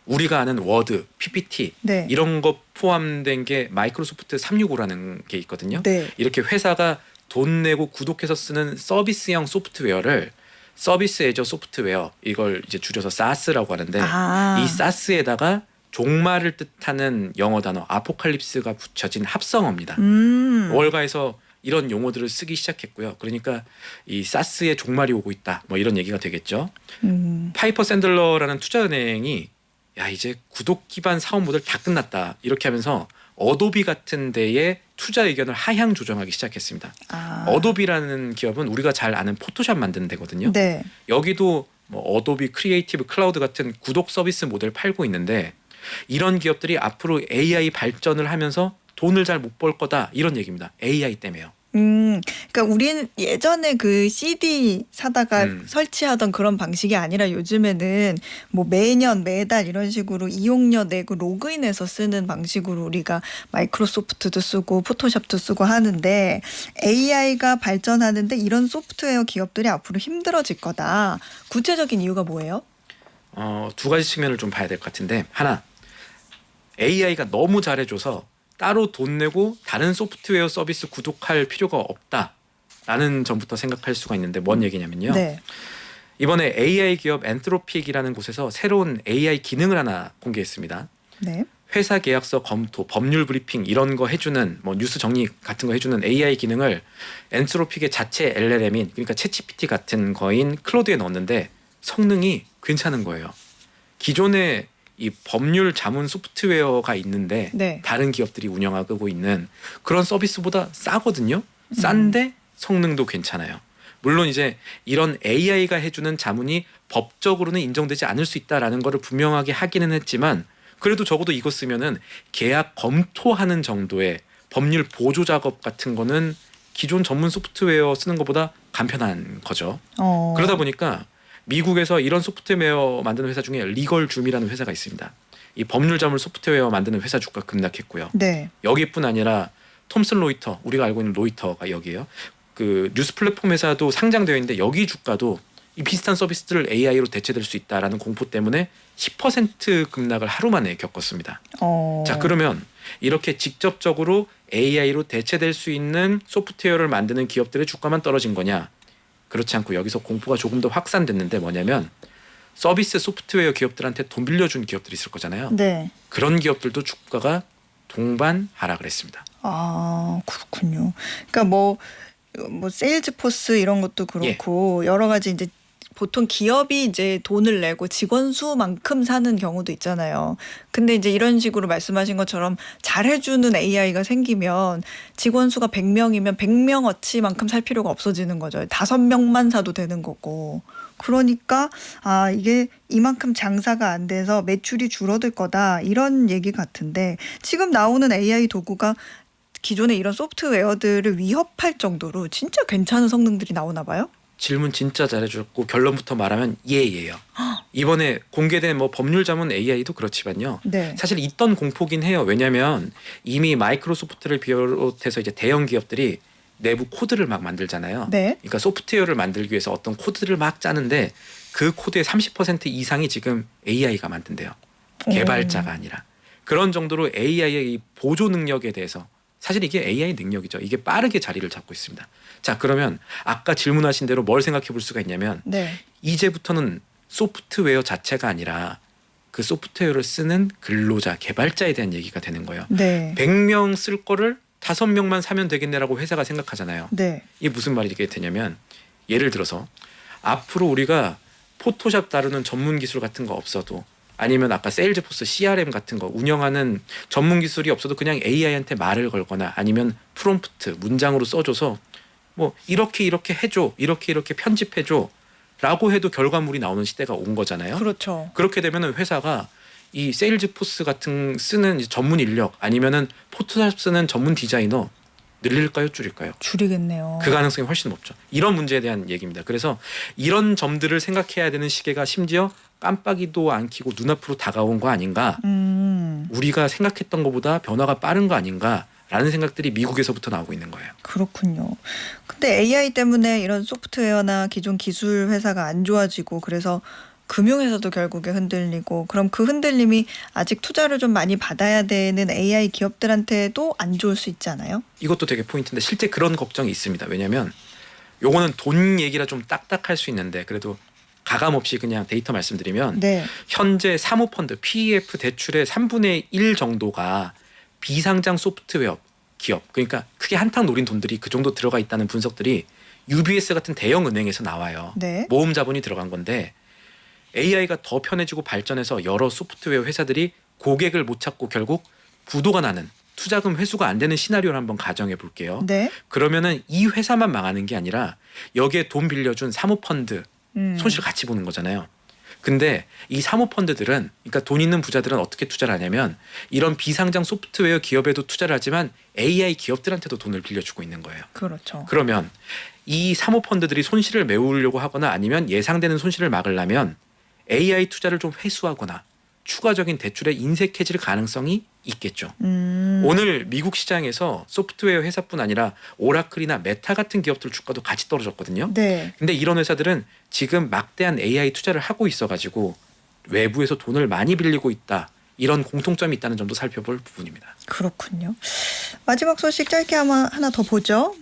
우리가 아는 워드, PPT 네. 이런 거 포함된 게 마이크로소프트 365라는 게 있거든요. 네. 이렇게 회사가 돈 내고 구독해서 쓰는 서비스형 소프트웨어를 서비스 애저 소프트웨어 이걸 이제 줄여서 SaaS라고 하는데 이 SaaS에다가 종말을 뜻하는 영어 단어 아포칼립스가 붙여진 합성어입니다. 월가에서 이런 용어들을 쓰기 시작했고요. 그러니까 이 SaaS의 종말이 오고 있다. 뭐 이런 얘기가 되겠죠. 파이퍼 샌들러라는 투자은행이 야 이제 구독 기반 사업 모델 다 끝났다. 이렇게 하면서 어도비 같은 데에 투자 의견을 하향 조정하기 시작했습니다. 어도비라는 기업은 우리가 잘 아는 포토샵 만드는 데거든요. 네. 여기도 뭐 어도비 크리에이티브 클라우드 같은 구독 서비스 모델 팔고 있는데 이런 기업들이 앞으로 AI 발전을 하면서 돈을 잘 못 벌 거다 이런 얘기입니다. AI 때문에요. 그러니까 우리는 예전에 그 CD 사다가 설치하던 그런 방식이 아니라 요즘에는 뭐 매년 매달 이런 식으로 이용료 내고 로그인해서 쓰는 방식으로 우리가 마이크로소프트도 쓰고 포토샵도 쓰고 하는데 AI가 발전하는데 이런 소프트웨어 기업들이 앞으로 힘들어질 거다. 구체적인 이유가 뭐예요? 두 가지 측면을 좀 봐야 될 것 같은데 하나 AI가 너무 잘해줘서 따로 돈 내고 다른 소프트웨어 서비스 구독할 필요가 없다라는 점부터 생각할 수가 있는데 뭔 얘기냐면요. 네. 이번에 AI 기업 엔트로픽이라는 곳에서 새로운 AI 기능을 하나 공개했습니다. 네. 회사 계약서 검토, 법률 브리핑 이런 거 해주는 뭐 뉴스 정리 같은 거 해주는 AI 기능을 엔트로픽의 자체 LLM인 그러니까 챗GPT 같은 거인 클로드에 넣었는데 성능이 괜찮은 거예요. 기존에 이 법률 자문 소프트웨어가 있는데 네. 다른 기업들이 운영하고 있는 그런 서비스보다 싸거든요. 싼데 성능도 괜찮아요. 물론 이제 이런 AI가 해주는 자문이 법적으로는 인정되지 않을 수 있다라는 거를 분명하게 하기는 했지만 그래도 적어도 이거 쓰면은 계약 검토하는 정도의 법률 보조 작업 같은 거는 기존 전문 소프트웨어 쓰는 것보다 간편한 거죠. 그러다 보니까 미국에서 이런 소프트웨어 만드는 회사 중에 리걸줌이라는 회사가 있습니다. 이 법률 자문 소프트웨어 만드는 회사 주가 급락했고요. 네. 여기뿐 아니라 톰슨 로이터, 우리가 알고 있는 로이터가 여기에요. 그 뉴스 플랫폼 회사도 상장되어 있는데 여기 주가도 이 비슷한 서비스들을 AI로 대체될 수 있다라는 공포 때문에 10% 급락을 하루 만에 겪었습니다. 자, 그러면 이렇게 직접적으로 AI로 대체될 수 있는 소프트웨어를 만드는 기업들의 주가만 떨어진 거냐? 그렇지 않고 여기서 공포가 조금 더 확산됐는데 뭐냐면 서비스 소프트웨어 기업들한테 돈 빌려준 기업들이 있을 거잖아요. 네. 그런 기업들도 주가가 동반 하락을 했습니다. 아, 그렇군요. 그러니까 뭐 세일즈포스 이런 것도 그렇고 여러 가지 이제 보통 기업이 이제 돈을 내고 직원 수만큼 사는 경우도 있잖아요. 근데 이제 이런 식으로 말씀하신 것처럼 잘해주는 AI가 생기면 직원 수가 100명이면 100명어치만큼 살 필요가 없어지는 거죠. 5명만 사도 되는 거고. 그러니까 이게 이만큼 장사가 안 돼서 매출이 줄어들 거다 이런 얘기 같은데 지금 나오는 AI 도구가 기존의 이런 소프트웨어들을 위협할 정도로 진짜 괜찮은 성능들이 나오나 봐요? 질문 진짜 잘해주셨고 결론부터 말하면 예예요. 이번에 공개된 뭐 법률 자문 AI도 그렇지만요. 네. 사실 있던 공포긴 해요. 왜냐하면 이미 마이크로소프트를 비롯해서 이제 대형 기업들이 내부 코드를 막 만들잖아요. 네. 그러니까 소프트웨어를 만들기 위해서 어떤 코드를 막 짜는데 그 코드의 30% 이상이 지금 AI가 만든대요. 개발자가 아니라. 그런 정도로 AI의 이 보조 능력에 대해서 사실 이게 AI 능력이죠. 이게 빠르게 자리를 잡고 있습니다. 자, 그러면 아까 질문하신 대로 뭘 생각해 볼 수가 있냐면 네. 이제부터는 소프트웨어 자체가 아니라 그 소프트웨어를 쓰는 근로자, 개발자에 대한 얘기가 되는 거예요. 네. 100명 쓸 거를 5명만 사면 되겠네라고 회사가 생각하잖아요. 네. 이게 무슨 말이 되냐면 예를 들어서 앞으로 우리가 포토샵 다루는 전문 기술 같은 거 없어도 아니면 아까 세일즈포스 CRM 같은 거 운영하는 전문 기술이 없어도 그냥 AI한테 말을 걸거나 아니면 프롬프트 문장으로 써줘서 뭐 이렇게 해줘, 이렇게 편집해줘 라고 해도 결과물이 나오는 시대가 온 거잖아요. 그렇죠. 그렇게 되면 회사가 이 세일즈포스 같은 쓰는 전문 인력 아니면은 포토샵 쓰는 전문 디자이너 늘릴까요, 줄일까요? 줄이겠네요. 그 가능성이 훨씬 높죠. 이런 문제에 대한 얘기입니다. 그래서 이런 점들을 생각해야 되는 시기가 심지어 깜빡이도 안 켜고 눈앞으로 다가온 거 아닌가. 우리가 생각했던 것보다 변화가 빠른 거 아닌가라는 생각들이 미국에서부터 나오고 있는 거예요. 그렇군요. 근데 AI 때문에 이런 소프트웨어나 기존 기술 회사가 안 좋아지고 그래서 금융회사도 결국에 흔들리고 그럼 그 흔들림이 아직 투자를 좀 많이 받아야 되는 AI 기업들한테도 안 좋을 수 있지 않아요? 이것도 되게 포인트인데 실제 그런 걱정이 있습니다. 왜냐하면 요거는 돈 얘기라 좀 딱딱할 수 있는데 그래도 가감 없이 그냥 데이터 말씀드리면 네. 현재 사모펀드 PEF 대출의 3분의 1 정도가 비상장 소프트웨어 기업 그러니까 크게 한탕 노린 돈들이 그 정도 들어가 있다는 분석들이 UBS 같은 대형 은행에서 나와요. 네. 모험 자본이 들어간 건데 AI가 더 편해지고 발전해서 여러 소프트웨어 회사들이 고객을 못 찾고 결국 부도가 나는 투자금 회수가 안 되는 시나리오를 한번 가정해 볼게요. 네. 그러면은 이 회사만 망하는 게 아니라 여기에 돈 빌려준 사모펀드 손실 같이 보는 거잖아요. 근데 이 사모펀드들은 그러니까 돈 있는 부자들은 어떻게 투자를 하냐면 이런 비상장 소프트웨어 기업에도 투자를 하지만 AI 기업들한테도 돈을 빌려주고 있는 거예요. 그렇죠. 그러면 이 사모펀드들이 손실을 메우려고 하거나 아니면 예상되는 손실을 막으려면 AI 투자를 좀 회수하거나 추가적인 대출에 인색해질 가능성이 있겠죠. 오늘 미국 시장에서 소프트웨어 회사뿐 아니라 오라클이나 메타 같은 기업들 주가도 같이 떨어졌거든요. 네. 근데 이런 회사들은 지금 막대한 AI 투자를 하고 있어가지고 외부에서 돈을 많이 빌리고 있다. 이런 공통점이 있다는 점도 살펴볼 부분입니다. 그렇군요. 마지막 소식 짧게 하나 더 보죠.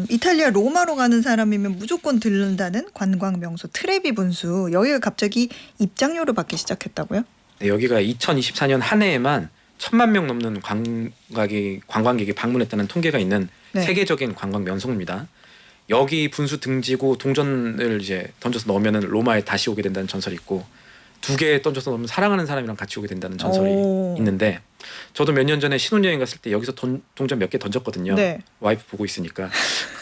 이탈리아 로마로 가는 사람이면 무조건 들른다는 관광 명소 트레비 분수. 여기가 갑자기 입장료를 받기 시작했다고요? 네, 여기가 2024년 한 해에만 1,000만 명 넘는 관광객이 방문했다는 통계가 있는 네. 세계적인 관광 명소입니다. 여기 분수 등지고 동전을 이제 던져서 넣으면은 로마에 다시 오게 된다는 전설이 있고 2개 던져서 넣으면 사랑하는 사람이랑 같이 오게 된다는 전설이 오. 있는데 저도 몇 년 전에 신혼여행 갔을 때 여기서 동전 몇 개 던졌거든요. 네. 와이프 보고 있으니까.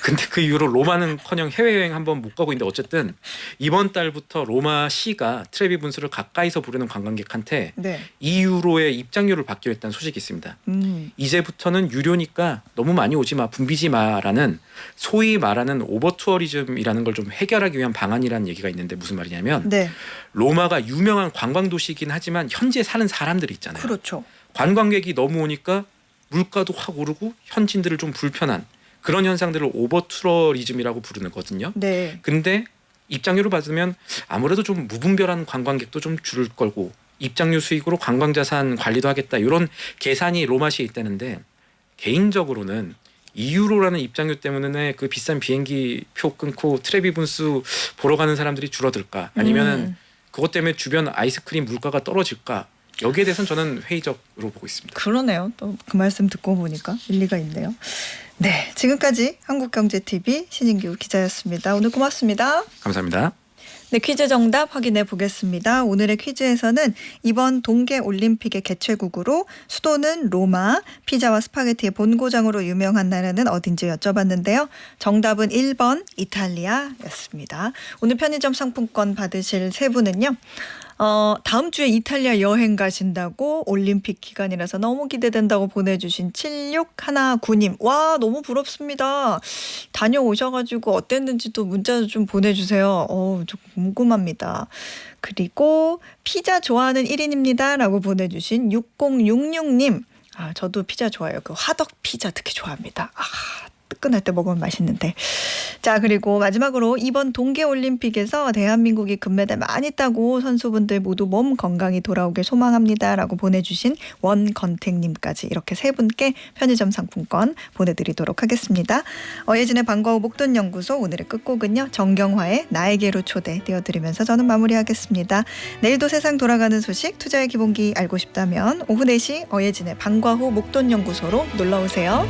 근데 그 이후로 로마는커녕 해외여행 한번 못 가고 있는데 어쨌든 이번 달부터 로마 시가 트레비 분수를 가까이서 부르는 관광객한테 네. 2유로의 입장료를 받기로 했다는 소식이 있습니다. 이제부터는 유료니까 너무 많이 오지 마, 붐비지 마라는 소위 말하는 오버투어리즘이라는 걸 좀 해결하기 위한 방안이라는 얘기가 있는데 무슨 말이냐면 네. 로마가 유명한 관광 도시이긴 하지만 현지에 사는 사람들이 있잖아요. 그렇죠. 관광객이 너무 오니까 물가도 확 오르고 현지인들을 좀 불편한 그런 현상들을 오버투어리즘이라고 부르는 거거든요. 네. 근데 입장료를 받으면 아무래도 좀 무분별한 관광객도 좀 줄을 걸고 입장료 수익으로 관광자산 관리도 하겠다 이런 계산이 로마시에 있다는데 개인적으로는 2유로라는 입장료 때문에 그 비싼 비행기 표 끊고 트레비 분수 보러 가는 사람들이 줄어들까 아니면은 그것 때문에 주변 아이스크림 물가가 떨어질까 여기에 대해서는 저는 회의적으로 보고 있습니다. 그러네요. 또 그 말씀 듣고 보니까 일리가 있네요. 네, 지금까지 한국경제TV 신인규 기자였습니다. 오늘 고맙습니다. 감사합니다. 네, 퀴즈 정답 확인해 보겠습니다. 오늘의 퀴즈에서는 이번 동계올림픽의 개최국으로 수도는 로마, 피자와 스파게티의 본고장으로 유명한 나라는 어딘지 여쭤봤는데요. 정답은 1번 이탈리아였습니다. 오늘 편의점 상품권 받으실 세 분은요. 다음 주에 이탈리아 여행 가신다고 올림픽 기간이라서 너무 기대된다고 보내주신 7619님. 와, 너무 부럽습니다. 다녀오셔가지고 어땠는지 또 문자 좀 보내주세요. 좀 궁금합니다. 그리고 피자 좋아하는 1인입니다. 라고 보내주신 6066님. 저도 피자 좋아해요. 그 화덕 피자 특히 좋아합니다. 뜨끈할 때 먹으면 맛있는데. 자, 그리고 마지막으로 이번 동계올림픽에서 대한민국이 금메달 많이 따고 선수분들 모두 몸 건강히 돌아오길 소망합니다. 라고 보내주신 원건택님까지 이렇게 세 분께 편의점 상품권 보내드리도록 하겠습니다. 어예진의 방과 후 목돈연구소 오늘의 끝곡은요. 정경화의 나에게로 초대 띄워드리면서 저는 마무리하겠습니다. 내일도 세상 돌아가는 소식 투자의 기본기 알고 싶다면 오후 4시 어예진의 방과 후 목돈연구소로 놀러오세요.